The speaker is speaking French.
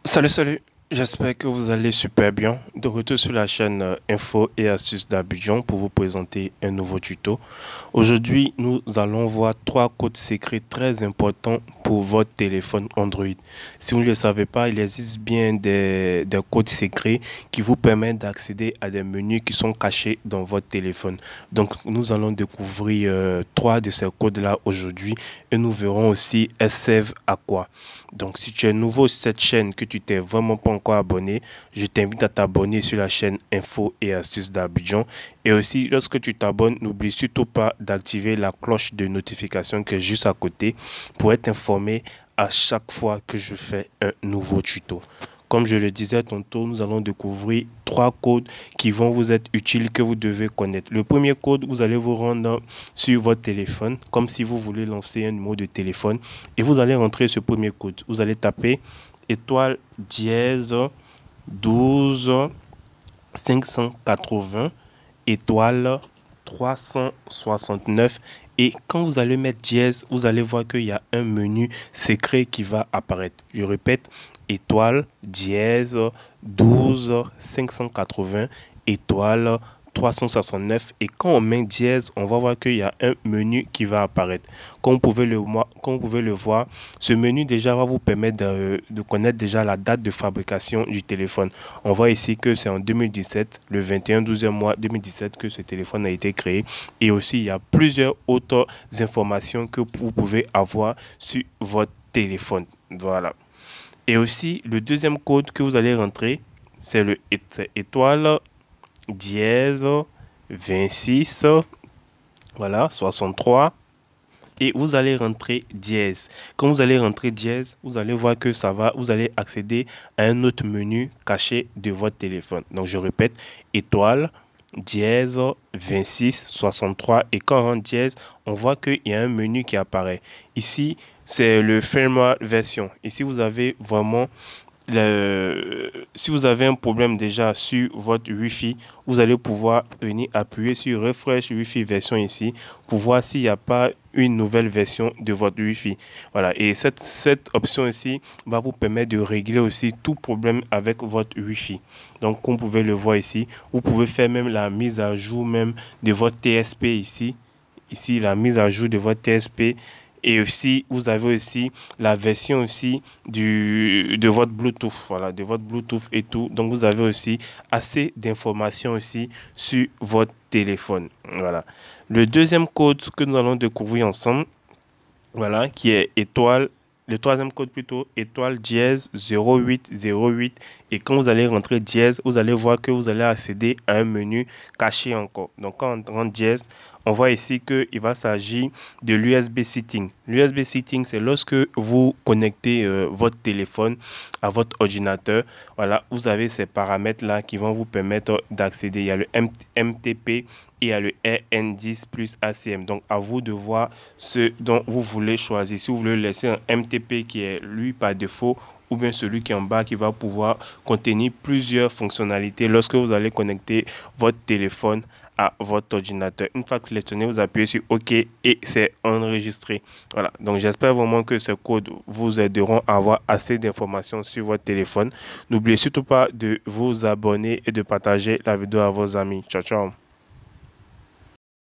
Salut, j'espère que vous allez super bien. De retour sur la chaîne Info et Astuces d'Abidjan pour vous présenter un nouveau tuto. Aujourd'hui, nous allons voir trois codes secrets très importants pour votre téléphone Android. Si vous ne le savez pas, il existe bien des codes secrets qui vous permettent d'accéder à des menus qui sont cachés dans votre téléphone. Donc, nous allons découvrir trois de ces codes-là aujourd'hui et nous verront aussi elles servent à quoi. Donc, si tu es nouveau sur cette chaîne, que tu t'es vraiment pas encore abonné, je t'invite à t'abonner sur la chaîne Info et Astuces d'Abidjan. Et aussi, lorsque tu t'abonnes, n'oublie surtout pas d'activer la cloche de notification qui est juste à côté pour être informé à chaque fois que je fais un nouveau tuto. Comme je le disais tantôt, nous allons découvrir trois codes qui vont vous être utiles, que vous devez connaître. Le premier code, vous allez vous rendre sur votre téléphone, comme si vous voulez lancer un numéro de téléphone. Et vous allez rentrer ce premier code. Vous allez taper étoile dièse 12 580 étoile 369. Et quand vous allez mettre dièse, vous allez voir qu'il y a un menu secret qui va apparaître. Je répète, étoile dièse 12 580 étoile 369. Et quand on met dièse, on va voir qu'il y a un menu qui va apparaître. Comme vous pouvez le voir, ce menu déjà va vous permettre de connaître déjà la date de fabrication du téléphone. On voit ici que c'est en 2017, le 21 12e mois 2017 que ce téléphone a été créé. Et aussi, il y a plusieurs autres informations que vous pouvez avoir sur votre téléphone. Voilà. Et aussi, le deuxième code que vous allez rentrer, c'est le étoile dièse 26, voilà, 63. Et vous allez rentrer dièse. Quand vous allez rentrer dièse, vous allez voir que vous allez accéder à un autre menu caché de votre téléphone. Donc, je répète, étoile dièse 26 63. Et quand on rentre dièse, on voit qu'il y a un menu qui apparaît. Ici, c'est le firmware version. Ici, vous avez vraiment si vous avez un problème déjà sur votre Wi-Fi, vous allez pouvoir venir appuyer sur Refresh Wi-Fi version ici pour voir s'il n'y a pas une nouvelle version de votre Wi-Fi. Voilà, et cette option ici va vous permettre de régler aussi tout problème avec votre Wi-Fi. Donc, comme vous pouvez le voir ici, vous pouvez faire même la mise à jour même de votre TSP ici. Ici, la mise à jour de votre TSP. Et aussi, vous avez aussi la version aussi de votre Bluetooth, voilà, de votre Bluetooth et tout. Donc, vous avez aussi assez d'informations aussi sur votre téléphone. Voilà. Le deuxième code que nous allons découvrir ensemble, voilà, qui est étoile. Le troisième code plutôt, étoile dièse 0808. Et quand vous allez rentrer dièse, vous allez voir que vous allez accéder à un menu caché encore. Donc, quand on rentre dièse, on voit ici qu'il va s'agir de l'USB Setting. L'USB Setting, c'est lorsque vous connectez votre téléphone à votre ordinateur. Voilà, vous avez ces paramètres-là qui vont vous permettre d'accéder. Il y a le MTP et il y a le RN10 plus ACM. Donc, à vous de voir ce dont vous voulez choisir. Si vous voulez laisser un MTP qui est lui par défaut, ou bien celui qui est en bas qui va pouvoir contenir plusieurs fonctionnalités lorsque vous allez connecter votre téléphone à votre ordinateur. Une fois sélectionné, vous appuyez sur OK et c'est enregistré. Voilà, donc j'espère vraiment que ces codes vous aideront à avoir assez d'informations sur votre téléphone. N'oubliez surtout pas de vous abonner et de partager la vidéo à vos amis. Ciao, ciao.